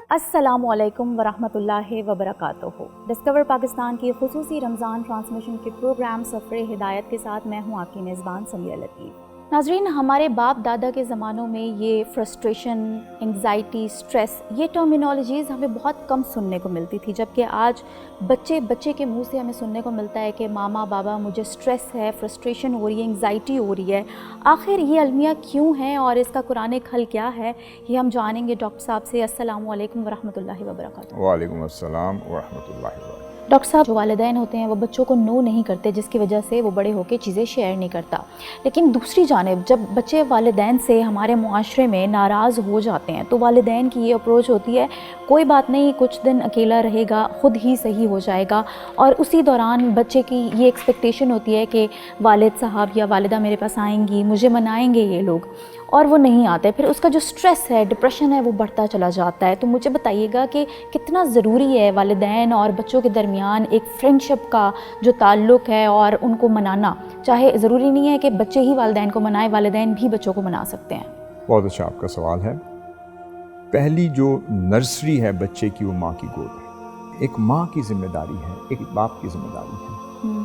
السلام علیکم ورحمۃ اللہ وبرکاتہ۔ ڈسکور پاکستان کی خصوصی رمضان ٹرانسمیشن کے پروگرام سفر ہدایت کے ساتھ میں ہوں آپ کی میزبان سمیہ لطیف۔ ناظرین، ہمارے باپ دادا کے زمانوں میں یہ فرسٹریشن، انگزائٹی، سٹریس، یہ ٹرمینالوجیز ہمیں بہت کم سننے کو ملتی تھی، جبکہ آج بچے کے منہ سے ہمیں سننے کو ملتا ہے کہ ماما بابا مجھے سٹریس ہے، فرسٹریشن ہو رہی ہے، انگزائٹی ہو رہی ہے۔ آخر یہ المیہ کیوں ہیں اور اس کا قرآنک حل کیا ہے، یہ ہم جانیں گے ڈاکٹر صاحب سے۔ السلام علیکم ورحمۃ اللہ وبرکاتہ۔ وعلیکم السلام ورحمۃ اللہ وبرکاتہ۔ ڈاکٹر صاحب، جو والدین ہوتے ہیں وہ بچوں کو نو نہیں کرتے، جس کی وجہ سے وہ بڑے ہو کے چیزیں شیئر نہیں کرتا، لیکن دوسری جانب جب بچے والدین سے ہمارے معاشرے میں ناراض ہو جاتے ہیں تو والدین کی یہ اپروچ ہوتی ہے کوئی بات نہیں، کچھ دن اکیلا رہے گا، خود ہی صحیح ہو جائے گا، اور اسی دوران بچے کی یہ ایکسپیکٹیشن ہوتی ہے کہ والد صاحب یا والدہ میرے پاس آئیں گی، مجھے منائیں گے یہ لوگ، اور وہ نہیں آتے۔ پھر اس کا جو سٹریس ہے، ڈپریشن ہے، وہ بڑھتا چلا جاتا ہے۔ تو مجھے بتائیے گا کہ کتنا ضروری ہے والدین اور بچوں کے درمیان ایک فرینڈشپ کا جو تعلق ہے اور ان کو منانا، چاہے ضروری نہیں ہے کہ بچے ہی والدین کو منائیں، والدین بھی بچوں کو منا سکتے ہیں۔ بہت اچھا آپ کا سوال ہے۔ پہلی جو نرسری ہے بچے کی، وہ ماں کی گود ہے۔ ایک ماں کی ذمہ داری ہے، ایک باپ کی ذمہ داری ہے۔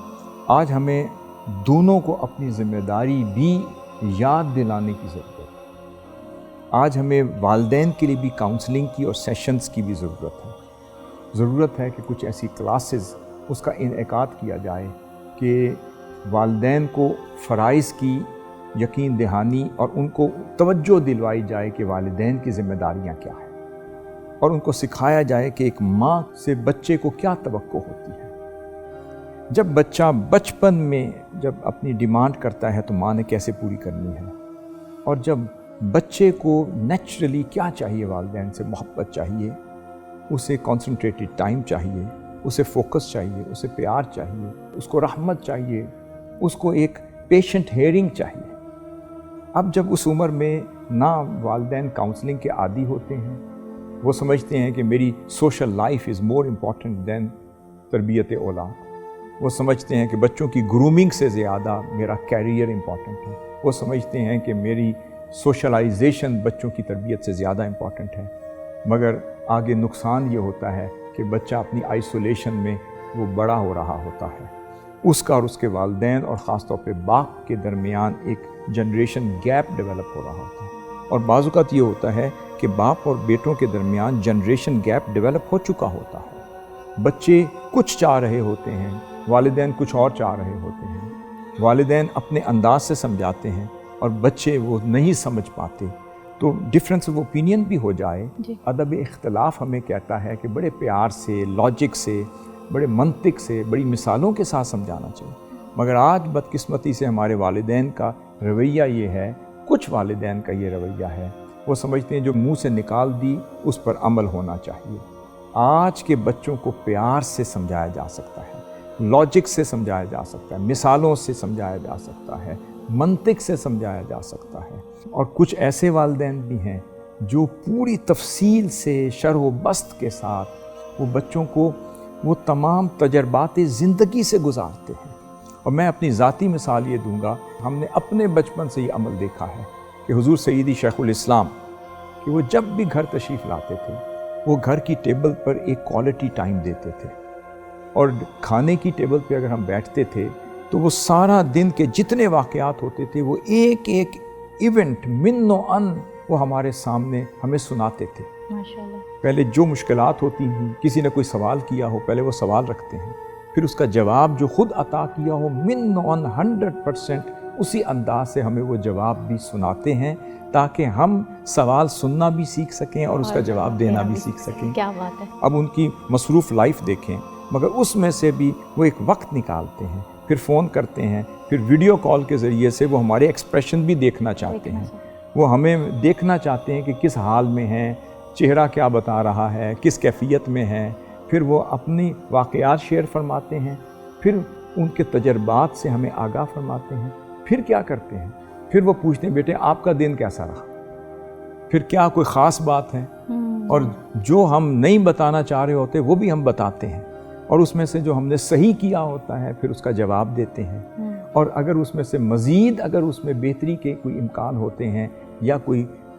آج ہمیں دونوں کو اپنی ذمہ داری بھی یاد دلانے کی ضرورت ہے۔ آج ہمیں والدین کے لیے بھی کاؤنسلنگ کی اور سیشنز کی بھی ضرورت ہے کہ کچھ ایسی کلاسز اس کا انعقاد کیا جائے کہ والدین کو فرائض کی یقین دہانی اور ان کو توجہ دلوائی جائے کہ والدین کی ذمہ داریاں کیا ہیں، اور ان کو سکھایا جائے کہ ایک ماں سے بچے کو کیا توقع ہوتی ہے۔ جب بچہ بچپن میں جب اپنی ڈیمانڈ کرتا ہے تو ماں نے کیسے پوری کرنی ہے، اور جب بچے کو نیچرلی کیا چاہیے، والدین سے محبت چاہیے، اسے کنسنٹریٹڈ ٹائم چاہیے، اسے فوکس چاہیے، اسے پیار چاہیے، اس کو رحمت چاہیے، اس کو ایک پیشنٹ ہیئرنگ چاہیے۔ اب جب اس عمر میں نہ والدین کاؤنسلنگ کے عادی ہوتے ہیں، وہ سمجھتے ہیں کہ میری social life is more important than تربیت اولاد، وہ سمجھتے ہیں کہ بچوں کی گرومنگ سے زیادہ میرا کیریئر امپورٹنٹ ہے، وہ سمجھتے ہیں کہ میری سوشلائزیشن بچوں کی تربیت سے زیادہ امپورٹنٹ ہے، مگر آگے نقصان یہ ہوتا ہے کہ بچہ اپنی آئسولیشن میں وہ بڑا ہو رہا ہوتا ہے۔ اس کا اور اس کے والدین اور خاص طور پہ باپ کے درمیان ایک جنریشن گیپ ڈیولپ ہو رہا ہوتا ہے، اور بعض اوقات یہ ہوتا ہے کہ باپ اور بیٹوں کے درمیان جنریشن گیپ ڈیولپ ہو چکا ہوتا ہے۔ بچے کچھ چاہ رہے ہوتے ہیں، والدین کچھ اور چاہ رہے ہوتے ہیں، والدین اپنے انداز سے سمجھاتے ہیں اور بچے وہ نہیں سمجھ پاتے، تو ڈفرینس آف اوپینین بھی ہو جائے۔ ادب اختلاف ہمیں کہتا ہے کہ بڑے پیار سے، لاجک سے، بڑے منطق سے، بڑی مثالوں کے ساتھ سمجھانا چاہیے، مگر آج بدقسمتی سے ہمارے والدین کا رویہ یہ ہے، کچھ والدین کا یہ رویہ ہے، وہ سمجھتے ہیں جو منہ سے نکال دی اس پر عمل ہونا چاہیے۔ آج کے بچوں کو پیار سے سمجھایا جا سکتا ہے، لاجک سے سمجھایا جا سکتا ہے، مثالوں سے سمجھایا جا سکتا ہے، منطق سے سمجھایا جا سکتا ہے، اور کچھ ایسے والدین بھی ہیں جو پوری تفصیل سے شرح و بسط کے ساتھ وہ بچوں کو وہ تمام تجربات زندگی سے گزارتے ہیں۔ اور میں اپنی ذاتی مثال یہ دوں گا، ہم نے اپنے بچپن سے یہ عمل دیکھا ہے کہ حضور سیدی شیخ الاسلام کہ وہ جب بھی گھر تشریف لاتے تھے، وہ گھر کی ٹیبل پر ایک کوالٹی ٹائم دیتے تھے، اور کھانے کی ٹیبل پہ اگر ہم بیٹھتے تھے تو وہ سارا دن کے جتنے واقعات ہوتے تھے، وہ ایک ایک ایونٹ من و ان وہ ہمارے سامنے ہمیں سناتے تھے۔ ماشاءاللہ۔ پہلے جو مشکلات ہوتی ہیں، کسی نے کوئی سوال کیا ہو، پہلے وہ سوال رکھتے ہیں، پھر اس کا جواب جو خود عطا کیا ہو من و ان 100% اسی انداز سے ہمیں وہ جواب بھی سناتے ہیں، تاکہ ہم سوال سننا بھی سیکھ سکیں اور اس کا جواب دینا بھی سیکھ سکیں۔ کیا بات ہے۔ اب ان کی مصروف لائف دیکھیں، مگر اس میں سے بھی وہ ایک وقت نکالتے ہیں، پھر فون کرتے ہیں، پھر ویڈیو کال کے ذریعے سے وہ ہمارے ایکسپریشن بھی دیکھنا چاہتے ہیں، وہ ہمیں دیکھنا چاہتے ہیں کہ کس حال میں ہیں، چہرہ کیا بتا رہا ہے، کس کیفیت میں ہے، پھر وہ اپنی واقعات شیئر فرماتے ہیں، پھر ان کے تجربات سے ہمیں آگاہ فرماتے ہیں۔ پھر کیا کرتے ہیں، پھر وہ پوچھتے ہیں بیٹے آپ کا دن کیسا رہا، پھر کیا کوئی خاص بات ہے، اور جو ہم نہیں بتانا چاہ رہے ہوتے وہ بھی ہم بتاتے ہیں، اور اس میں سے جو ہم نے صحیح کیا ہوتا ہے پھر اس کا جواب دیتے ہیں، اور اگر اس میں سے مزید اگر اس میں بہتری کے کوئی امکان ہوتے ہیں یا کوئی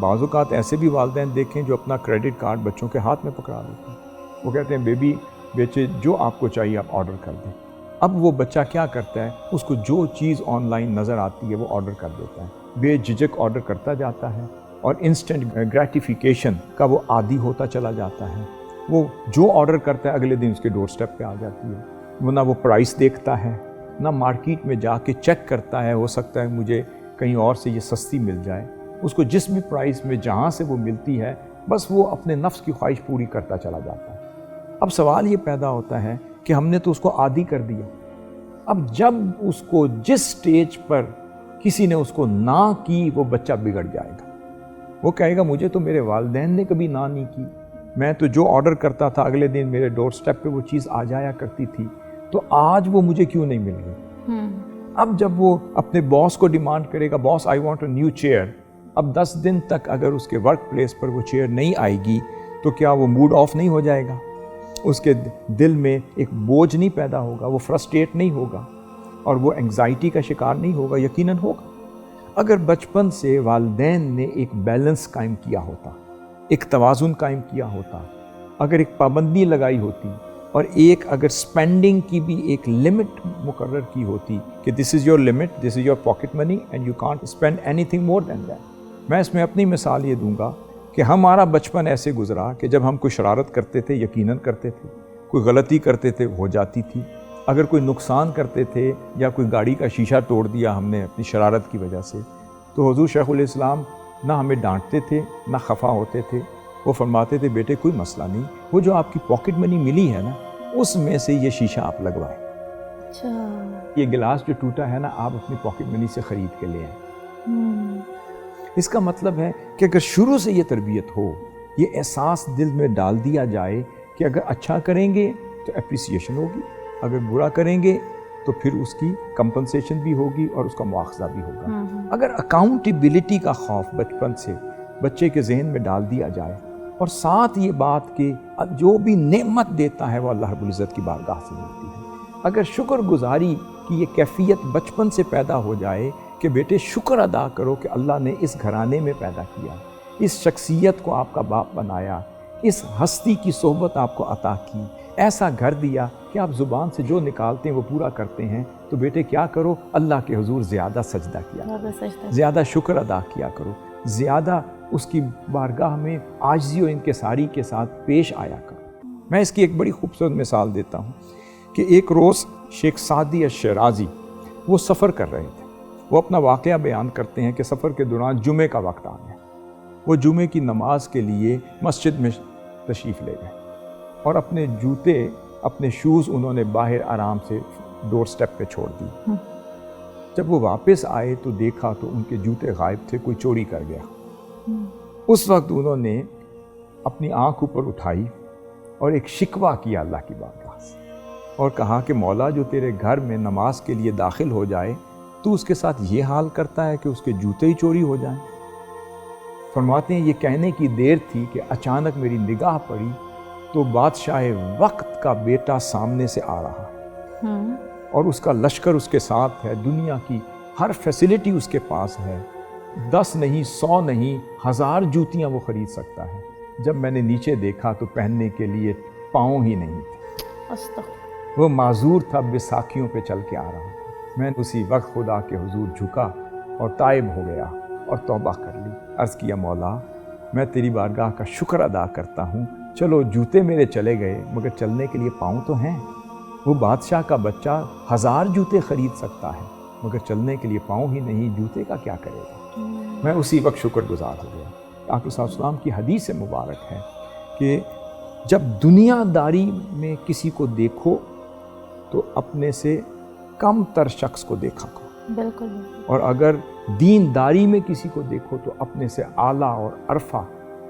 بعض اوقات ایسے بھی والدین دیکھیں جو اپنا کریڈٹ کارڈ بچوں کے ہاتھ میں پکڑا دیتے ہیں، وہ کہتے ہیں بیبی بیچے جو آپ کو چاہیے آپ آرڈر کر دیں۔ اب وہ بچہ کیا کرتا ہے، اس کو جو چیز آن لائن نظر آتی ہے وہ آرڈر کر دیتا ہے، بے جھجک آرڈر کرتا جاتا ہے اور انسٹنٹ گریٹیفیکیشن کا وہ عادی ہوتا چلا جاتا ہے۔ وہ جو آرڈر کرتا ہے اگلے دن اس کے ڈور سٹیپ پہ آ جاتی ہے۔ وہ نہ وہ پرائس دیکھتا ہے، نہ مارکیٹ میں جا کے چیک کرتا ہے، ہو سکتا ہے مجھے کہیں اور سے یہ سستی مل جائے۔ اس کو جس بھی پرائس میں جہاں سے وہ ملتی ہے بس وہ اپنے نفس کی خواہش پوری کرتا چلا جاتا ہے۔ اب سوال یہ پیدا ہوتا ہے کہ ہم نے تو اس کو عادی کر دیا، اب جب اس کو جس سٹیج پر کسی نے اس کو نہ کی وہ بچہ بگڑ جائے گا۔ وہ کہے گا مجھے تو میرے والدین نے کبھی نہ نہیں کی، میں تو جو آرڈر کرتا تھا اگلے دن میرے ڈور سٹیپ پہ وہ چیز آ جایا کرتی تھی، تو آج وہ مجھے کیوں نہیں مل رہی۔ اب جب وہ اپنے باس کو ڈیمانڈ کرے گا boss I want a new chair, اب 10 دن تک اگر اس کے ورک پلیس پر وہ چیئر نہیں آئے گی تو کیا وہ موڈ آف نہیں ہو جائے گا؟ اس کے دل میں ایک بوجھ نہیں پیدا ہوگا، وہ فرسٹریٹ نہیں ہوگا اور وہ انگزائٹی کا شکار نہیں ہوگا؟ یقیناً ہوگا۔ اگر بچپن سے والدین نے ایک بیلنس قائم کیا ہوتا، ایک توازن قائم کیا ہوتا، اگر ایک پابندی لگائی ہوتی اور ایک اگر سپینڈنگ کی بھی ایک لمٹ مقرر کی ہوتی کہ this is your limit, this is your pocket money and you can't spend anything more than that. میں اس میں اپنی مثال یہ دوں گا کہ ہمارا بچپن ایسے گزرا کہ جب ہم کوئی شرارت کرتے تھے یقیناً کرتے تھے، کوئی غلطی کرتے تھے ہو جاتی تھی، اگر کوئی نقصان کرتے تھے یا کوئی گاڑی کا شیشہ توڑ دیا ہم نے اپنی شرارت کی وجہ سے، تو حضور شیخ الاسلام نہ ہمیں ڈانٹتے تھے نہ خفا ہوتے تھے، وہ فرماتے تھے بیٹے کوئی مسئلہ نہیں، وہ جو آپ کی پاکٹ منی ملی ہے نا اس میں سے یہ شیشہ آپ لگوائیں، اچھا یہ گلاس جو ٹوٹا ہے نا آپ اپنی پاکٹ منی سے خرید کے لے آئیں۔ اس کا مطلب ہے کہ اگر شروع سے یہ تربیت ہو، یہ احساس دل میں ڈال دیا جائے کہ اگر اچھا کریں گے تو اپریسیشن ہوگی، اگر برا کریں گے تو پھر اس کی کمپنسیشن بھی ہوگی اور اس کا مواخذہ بھی ہوگا۔ اگر اکاؤنٹیبلٹی کا خوف بچپن سے بچے کے ذہن میں ڈال دیا جائے اور ساتھ یہ بات کہ جو بھی نعمت دیتا ہے وہ اللہ رب العزت کی بارگاہ سے ملتی ہے، اگر شکر گزاری کی یہ کیفیت بچپن سے پیدا ہو جائے کہ بیٹے شکر ادا کرو کہ اللہ نے اس گھرانے میں پیدا کیا، اس شخصیت کو آپ کا باپ بنایا، اس ہستی کی صحبت آپ کو عطا کی، ایسا گھر دیا کہ آپ زبان سے جو نکالتے ہیں وہ پورا کرتے ہیں، تو بیٹے کیا کرو اللہ کے حضور زیادہ سجدہ کیا کرو، زیادہ شکر ادا کیا کرو، زیادہ اس کی بارگاہ میں عاجزی و انکساری کے ساتھ پیش آیا کرو۔ میں اس کی ایک بڑی خوبصورت مثال دیتا ہوں کہ ایک روز شیخ سعدی الشیرازی وہ سفر کر رہے تھے، وہ اپنا واقعہ بیان کرتے ہیں کہ سفر کے دوران جمعے کا وقت آ گیا، وہ جمعے کی نماز کے لیے مسجد میں تشریف لے گئے اور اپنے جوتے اپنے شوز انہوں نے باہر آرام سے ڈور سٹیپ پہ چھوڑ دی۔ جب وہ واپس آئے تو دیکھا تو ان کے جوتے غائب تھے، کوئی چوری کر گیا۔ اس وقت انہوں نے اپنی آنکھ اوپر اٹھائی اور ایک شکوہ کیا اللہ کی بارگاہ سے اور کہا کہ مولا جو تیرے گھر میں نماز کے لیے داخل ہو جائے تو اس کے ساتھ یہ حال کرتا ہے کہ اس کے جوتے ہی چوری ہو جائیں۔ فرماتے ہیں یہ کہنے کی دیر تھی کہ اچانک میری نگاہ پڑی تو بادشاہ وقت کا بیٹا سامنے سے آ رہا ہے اور اس کا لشکر اس کے ساتھ ہے، دنیا کی ہر فیسلٹی اس کے پاس ہے، 10 نہیں 100 نہیں 1000 جوتیاں وہ خرید سکتا ہے۔ جب میں نے نیچے دیکھا تو پہننے کے لیے پاؤں ہی نہیں تھے، وہ معذور تھا، بیساکھیوں پہ چل کے آ رہا تھا۔ میں اسی وقت خدا کے حضور جھکا اور تائب ہو گیا اور توبہ کر لی، عرض کیا مولا میں تیری بارگاہ کا شکر ادا کرتا ہوں، چلو جوتے میرے چلے گئے مگر چلنے کے لیے پاؤں تو ہیں۔ وہ بادشاہ کا بچہ 1000 جوتے خرید سکتا ہے مگر چلنے کے لیے پاؤں ہی نہیں، جوتے کا کیا کرے گا؟ میں اسی وقت شکر گزار ہو گیا۔ آقا صلی اللہ علیہ وسلم کی حدیث مبارک ہے کہ جب دنیا داری میں کسی کو دیکھو تو اپنے سے کم تر شخص کو دیکھا کرو، بالکل، اور اگر دینداری میں کسی کو دیکھو تو اپنے سے اعلیٰ اور عرفہ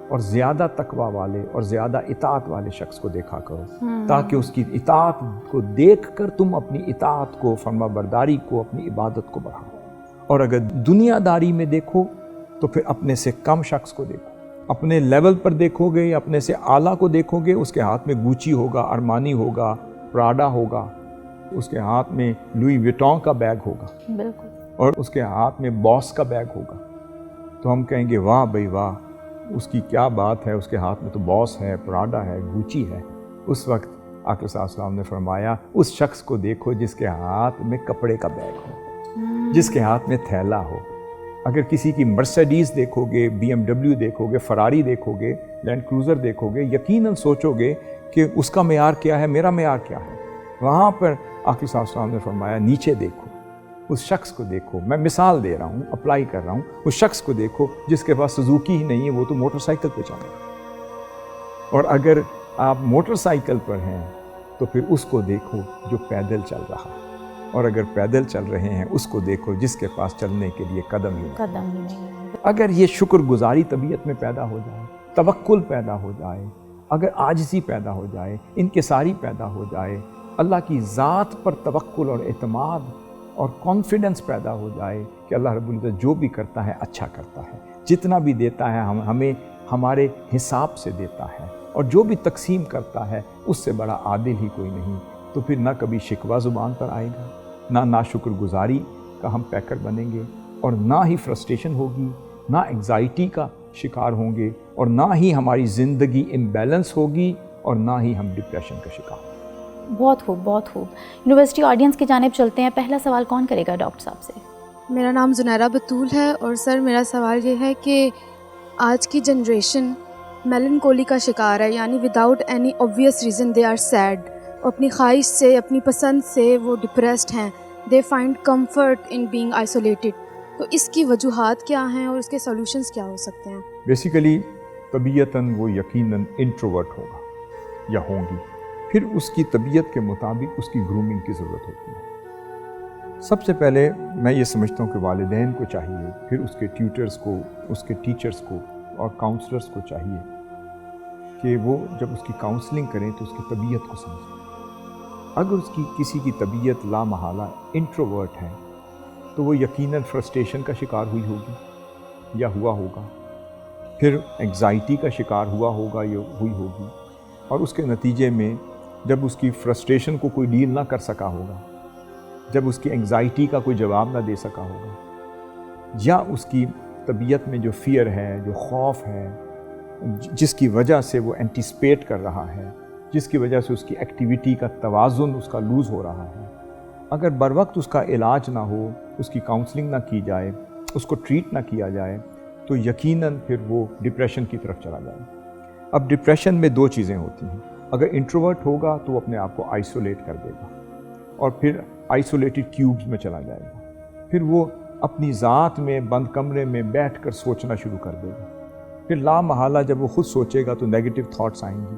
اور زیادہ تقوی والے اور زیادہ اطاعت والے شخص کو دیکھا کرو، تاکہ اس کی اطاعت کو دیکھ کر تم اپنی اطاعت کو، فرما برداری کو، اپنی عبادت کو بڑھاؤ۔ اور اگر دنیا داری میں دیکھو تو پھر اپنے سے کم شخص کو دیکھو، اپنے لیول پر دیکھو گے یا اپنے سے اعلیٰ کو دیکھو گے، اس کے ہاتھ میں گوچی ہوگا، ارمانی ہوگا، پراڈا ہوگا، اس کے ہاتھ میں لوئی وٹون کا بیگ ہوگا، بالکل، اور اس کے ہاتھ میں باس کا بیگ ہوگا۔ تو ہم کہیں گے واہ بھائی واہ، اس کی کیا بات ہے، اس کے ہاتھ میں تو باس ہے، پراڈا ہے، گوچی ہے۔ اس وقت آقا صلی اللہ علیہ وسلم نے فرمایا اس شخص کو دیکھو جس کے ہاتھ میں کپڑے کا بیگ ہو، جس کے ہاتھ میں تھیلا ہو۔ اگر کسی کی مرسیڈیز دیکھو گے، بی ایم ڈبلیو دیکھو گے، فراری دیکھو گے، لینڈ کروزر دیکھو گے، یقیناً سوچو گے کہ اس کا معیار کیا ہے، میرا معیار کیا ہے۔ وہاں پر آقا صلی اللہ علیہ وسلم نے فرمایا نیچے دیکھو، اس شخص کو دیکھو، میں مثال دے رہا ہوں، اپلائی کر رہا ہوں، اس شخص کو دیکھو جس کے پاس سزوکی ہی نہیں ہے، وہ تو موٹر سائیکل پہ چل رہا ہے۔ اور اگر آپ موٹر سائیکل پر ہیں تو پھر اس کو دیکھو جو پیدل چل رہا ہے، اور اگر پیدل چل رہے ہیں اس کو دیکھو جس کے پاس چلنے کے لیے قدم ہی نہیں۔ اگر یہ شکر گزاری طبیعت میں پیدا ہو جائے، توکل پیدا ہو جائے، اگر عاجزی پیدا ہو جائے، انکساری پیدا ہو جائے، اللہ کی ذات پر توکل اور اعتماد اور کانفیڈنس پیدا ہو جائے کہ اللہ رب العزت جو بھی کرتا ہے اچھا کرتا ہے، جتنا بھی دیتا ہے ہمیں ہمارے حساب سے دیتا ہے، اور جو بھی تقسیم کرتا ہے اس سے بڑا عادل ہی کوئی نہیں، تو پھر نہ کبھی شکوہ زبان پر آئے گا، نہ ناشکر گزاری کا ہم پیکر بنیں گے، اور نہ ہی فرسٹریشن ہوگی، نہ انگزائٹی کا شکار ہوں گے، اور نہ ہی ہماری زندگی امبیلنس ہوگی، اور نہ ہی ہم ڈپریشن کا شکار ہوں۔ بہت خوب، بہت خوب۔ یونیورسٹی آڈینس کی جانب چلتے ہیں، پہلا سوال کون کرے گا ڈاکٹر صاحب سے؟ میرا نام زنیرہ بطول ہے، اور سر میرا سوال یہ ہے کہ آج کی جنریشن میلنکولی کا شکار ہے، یعنی without any obvious reason they are sad, اپنی خواہش سے، اپنی پسند سے وہ ڈپریسڈ ہیں، they find comfort in being isolated. تو اس کی وجوہات کیا ہیں اور اس کے سولوشنز کیا ہو سکتے ہیں؟ بیسیکلی طبیعتاً وہ یقیناً انٹروورٹ ہوگا یا ہوں گی، پھر اس کی طبیعت کے مطابق اس کی گرومنگ کی ضرورت ہوتی ہے۔ سب سے پہلے میں یہ سمجھتا ہوں کہ والدین کو چاہیے، پھر اس کے ٹیوٹرز کو، اس کے ٹیچرز کو اور کاؤنسلرز کو چاہیے کہ وہ جب اس کی کاؤنسلنگ کریں تو اس کی طبیعت کو سمجھیں۔ اگر اس کی کسی کی طبیعت لا محالہ انٹروورٹ ہے تو وہ یقیناً فرسٹریشن کا شکار ہوئی ہوگی یا ہوا ہوگا، پھر انگزائٹی کا شکار ہوا ہوگا یا ہوئی ہوگی، اور اس کے نتیجے میں جب اس کی فرسٹریشن کو کوئی ڈیل نہ کر سکا ہوگا، جب اس کی انگزائٹی کا کوئی جواب نہ دے سکا ہوگا، یا اس کی طبیعت میں جو فیئر ہے، جو خوف ہے، جس کی وجہ سے وہ اینٹیسپیٹ کر رہا ہے، جس کی وجہ سے اس کی ایکٹیویٹی کا توازن اس کا لوز ہو رہا ہے، اگر بر وقت اس کا علاج نہ ہو، اس کی کاؤنسلنگ نہ کی جائے، اس کو ٹریٹ نہ کیا جائے، تو یقیناً پھر وہ ڈپریشن کی طرف چلا جائے۔ اب ڈپریشن میں دو چیزیں ہوتی ہیں، اگر انٹروورٹ ہوگا تو وہ اپنے آپ کو آئسولیٹ کر دے گا، اور پھر آئسولیٹڈ کیوبز میں چلا جائے گا، پھر وہ اپنی ذات میں بند کمرے میں بیٹھ کر سوچنا شروع کر دے گا، پھر لا محالہ جب وہ خود سوچے گا تو نیگیٹو تھاٹس آئیں گی،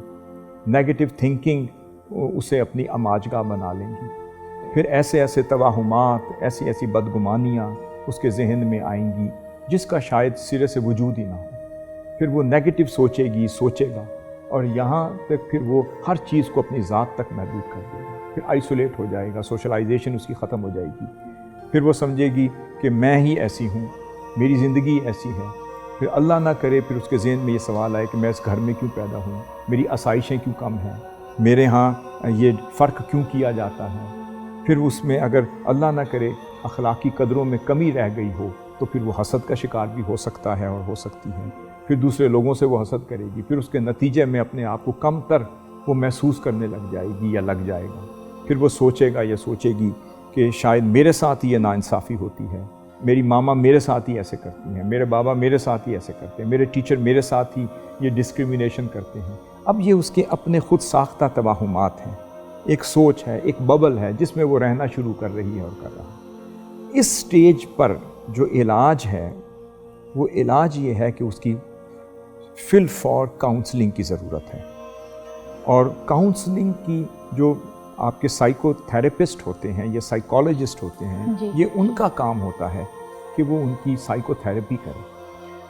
نیگیٹو تھنکنگ اسے اپنی اماجگاہ بنا لیں گی، پھر ایسے ایسے توہمات، ایسی ایسی بدگمانیاں اس کے ذہن میں آئیں گی جس کا شاید سرے سے وجود ہی نہ ہو، پھر وہ نیگیٹو سوچے گا، اور یہاں تک پھر وہ ہر چیز کو اپنی ذات تک محدود کر دے گا، پھر آئسولیٹ ہو جائے گا، سوشلائزیشن اس کی ختم ہو جائے گی، پھر وہ سمجھے گی کہ میں ہی ایسی ہوں، میری زندگی ایسی ہے، پھر اللہ نہ کرے پھر اس کے ذہن میں یہ سوال آئے کہ میں اس گھر میں کیوں پیدا ہوں، میری آسائشیں کیوں کم ہیں، میرے ہاں یہ فرق کیوں کیا جاتا ہے، پھر اس میں اگر اللہ نہ کرے اخلاقی قدروں میں کمی رہ گئی ہو تو پھر وہ حسد کا شکار بھی ہو سکتا ہے اور ہو سکتی ہے، پھر دوسرے لوگوں سے وہ حسد کرے گی، پھر اس کے نتیجے میں اپنے آپ کو کم تر وہ محسوس کرنے لگ جائے گی یا لگ جائے گا، پھر وہ سوچے گا یا سوچے گی کہ شاید میرے ساتھ ہی یہ ناانصافی ہوتی ہے، میری ماما میرے ساتھ ہی ایسے کرتی ہیں، میرے بابا میرے ساتھ ہی ایسے کرتے ہیں، میرے ٹیچر میرے ساتھ ہی یہ ڈسکریمنیشن کرتے ہیں۔ اب یہ اس کے اپنے خود ساختہ توہمات ہیں، ایک سوچ ہے، ایک ببل ہے جس میں وہ رہنا شروع کر رہی ہے اور کر رہا ہے۔ اس سٹیج پر جو علاج ہے وہ علاج یہ ہے کہ اس کی فل فار کاؤنسلنگ کی ضرورت ہے، اور کاؤنسلنگ کی جو آپ کے سائیکو تھراپسٹ ہوتے ہیں یا سائیکالوجسٹ ہوتے ہیں، یہ ان کا کام ہوتا ہے کہ وہ ان کی سائیکو تھراپی کریں،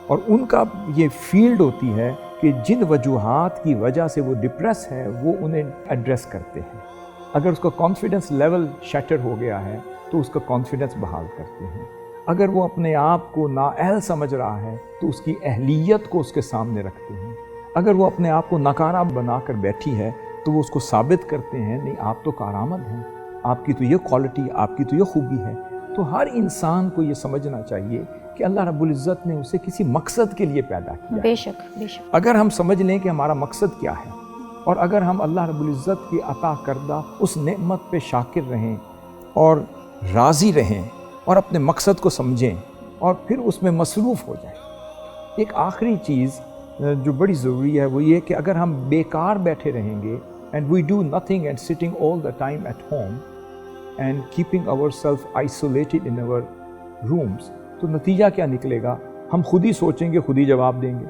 اور ان کا یہ فیلڈ ہوتی ہے کہ جن وجوہات کی وجہ سے وہ ڈپریس ہے وہ انہیں ایڈریس کرتے ہیں۔ اگر اس کا کانفیڈنس لیول شیٹر ہو گیا ہے تو اس کا کانفیڈنس بحال کرتے ہیں، اگر وہ اپنے آپ کو نااہل سمجھ رہا ہے تو اس کی اہلیت کو اس کے سامنے رکھتے ہیں، اگر وہ اپنے آپ کو ناکارہ بنا کر بیٹھی ہے تو وہ اس کو ثابت کرتے ہیں نہیں آپ تو کارآمد ہیں، آپ کی تو یہ کوالٹی، آپ کی تو یہ خوبی ہے، تو ہر انسان کو یہ سمجھنا چاہیے کہ اللہ رب العزت نے اسے کسی مقصد کے لیے پیدا کیا. بے شک بے شک. اگر ہم سمجھ لیں کہ ہمارا مقصد کیا ہے اور اگر ہم اللہ رب العزت کی عطا کردہ اس نعمت پہ شاکر رہیں اور راضی رہیں اور اپنے مقصد کو سمجھیں اور پھر اس میں مصروف ہو جائیں. ایک آخری چیز جو بڑی ضروری ہے وہ یہ کہ اگر ہم بیکار بیٹھے رہیں گے and we do nothing and sitting all the time at home and keeping ourselves isolated in our rooms, تو نتیجہ کیا نکلے گا؟ ہم خود ہی سوچیں گے، خود ہی جواب دیں گے.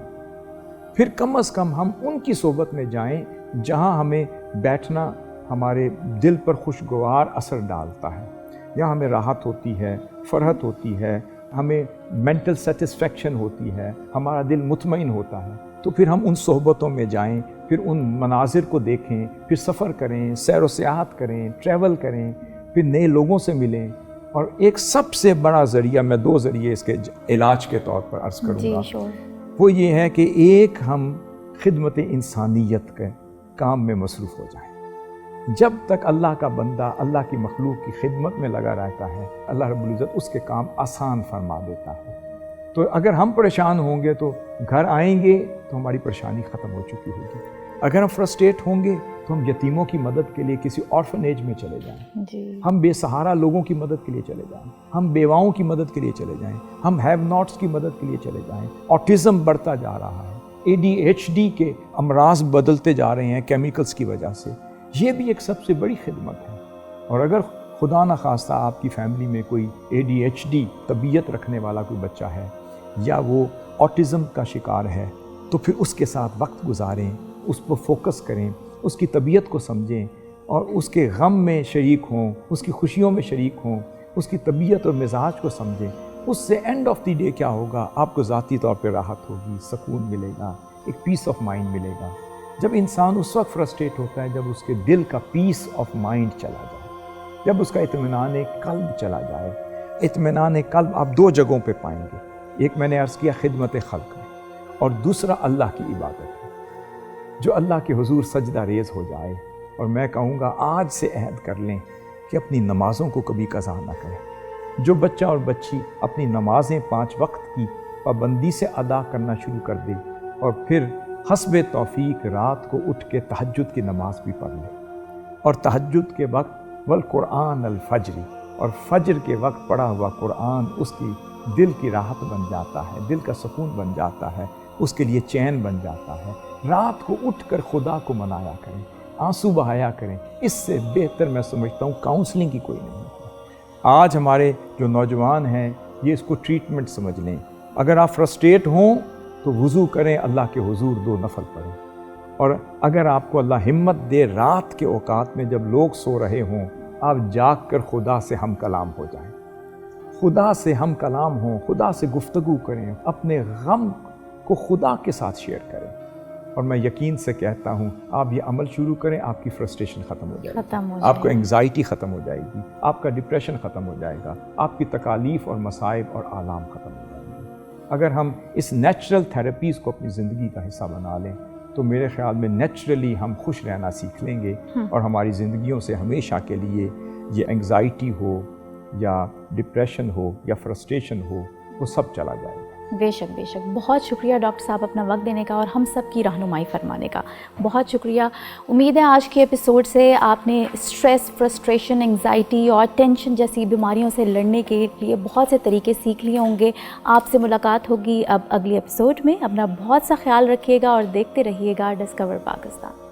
پھر کم از کم ہم ان کی صحبت میں جائیں جہاں ہمیں بیٹھنا ہمارے دل پر خوشگوار اثر ڈالتا ہے، یا ہمیں راحت ہوتی ہے، فرحت ہوتی ہے، ہمیں مینٹل سیٹسفیکشن ہوتی ہے، ہمارا دل مطمئن ہوتا ہے. تو پھر ہم ان صحبتوں میں جائیں، پھر ان مناظر کو دیکھیں، پھر سفر کریں، سیر و سیاحت کریں، ٹریول کریں، پھر نئے لوگوں سے ملیں. اور ایک سب سے بڑا ذریعہ، میں 2 ذریعے اس کے علاج کے طور پر عرض کروں گا، وہ یہ ہے کہ ایک ہم خدمت انسانیت کے کام میں مصروف ہو جائیں. جب تک اللہ کا بندہ اللہ کی مخلوق کی خدمت میں لگا رہتا ہے، اللہ رب العزت اس کے کام آسان فرما دیتا ہے. تو اگر ہم پریشان ہوں گے تو گھر آئیں گے تو ہماری پریشانی ختم ہو چکی ہوگی. اگر ہم فرسٹریٹ ہوں گے تو ہم یتیموں کی مدد کے لیے کسی آرفنیج میں چلے جائیں، ہم بے سہارا لوگوں کی مدد کے لیے چلے جائیں، ہم بیواؤں کی مدد کے لیے چلے جائیں، ہم ہیو ناٹس کی مدد کے لیے چلے جائیں. آٹزم بڑھتا جا رہا ہے، ADHD کے امراض بدلتے جا رہے ہیں کیمیکلز کی وجہ سے. یہ بھی ایک سب سے بڑی خدمت ہے. اور اگر خدا نخواستہ آپ کی فیملی میں کوئی ADHD طبیعت رکھنے والا کوئی بچہ ہے یا وہ آٹزم کا شکار ہے، تو پھر اس کے ساتھ وقت گزاریں، اس پر فوکس کریں، اس کی طبیعت کو سمجھیں اور اس کے غم میں شریک ہوں، اس کی خوشیوں میں شریک ہوں، اس کی طبیعت اور مزاج کو سمجھیں. اس سے اینڈ آف دی ڈے کیا ہوگا؟ آپ کو ذاتی طور پہ راحت ہوگی، سکون ملے گا، ایک پیس آف مائنڈ ملے گا. جب انسان اس وقت فرسٹریٹ ہوتا ہے جب اس کے دل کا پیس آف مائنڈ چلا جائے، جب اس کا اطمینان قلب چلا جائے. اطمینان قلب آپ 2 جگہوں پہ پائیں گے. ایک میں نے عرض کیا خدمت خلق میں، اور دوسرا اللہ کی عبادت ہے. جو اللہ کے حضور سجدہ ریز ہو جائے، اور میں کہوں گا آج سے عہد کر لیں کہ اپنی نمازوں کو کبھی قضا نہ کریں. جو بچہ اور بچی اپنی نمازیں 5 وقت کی پابندی سے ادا کرنا شروع کر دے اور پھر حسب توفیق رات کو اٹھ کے تہجد کی نماز بھی پڑھ لے، اور تہجد کے وقت والقرآن الفجری، اور فجر کے وقت پڑھا ہوا قرآن اس کی دل کی راحت بن جاتا ہے، دل کا سکون بن جاتا ہے، اس کے لیے چین بن جاتا ہے. رات کو اٹھ کر خدا کو منایا کریں، آنسو بہایا کریں. اس سے بہتر میں سمجھتا ہوں کاؤنسلنگ کی کوئی نہیں ہے. آج ہمارے جو نوجوان ہیں یہ اس کو ٹریٹمنٹ سمجھ لیں. اگر آپ فرسٹریٹ ہوں تو وضو کریں، اللہ کے حضور 2 نفل پڑھیں. اور اگر آپ کو اللہ ہمت دے رات کے اوقات میں جب لوگ سو رہے ہوں، آپ جاگ کر خدا سے ہم کلام ہو جائیں، خدا سے ہم کلام ہوں، خدا سے گفتگو کریں، اپنے غم کو خدا کے ساتھ شیئر کریں. اور میں یقین سے کہتا ہوں آپ یہ عمل شروع کریں، آپ کی فرسٹریشن ختم ہو جائے گی، آپ کو انگزائٹی ختم ہو جائے گی، آپ کا ڈپریشن ختم ہو جائے گا، آپ کی تکالیف اور مصائب اور آلام ختم ہو جائیں گے. اگر ہم اس نیچرل تھراپیز کو اپنی زندگی کا حصہ بنا لیں تو میرے خیال میں نیچرلی ہم خوش رہنا سیکھ لیں گے، اور ہماری زندگیوں سے ہمیشہ کے لیے یہ انگزائٹی ہو یا ڈپریشن ہو یا فرسٹریشن ہو، وہ سب چلا جائے گا. بے شک بے شک. بہت شکریہ ڈاکٹر صاحب اپنا وقت دینے کا اور ہم سب کی رہنمائی فرمانے کا. بہت شکریہ. امید ہے آج کے ایپیسوڈ سے آپ نے اسٹریس، فرسٹریشن، انگزائٹی اور ٹینشن جیسی بیماریوں سے لڑنے کے لیے بہت سے طریقے سیکھ لیے ہوں گے. آپ سے ملاقات ہوگی اب اگلی ایپیسوڈ میں. اپنا بہت سا خیال رکھیے گا اور دیکھتے رہیے گا ڈسکور پاکستان.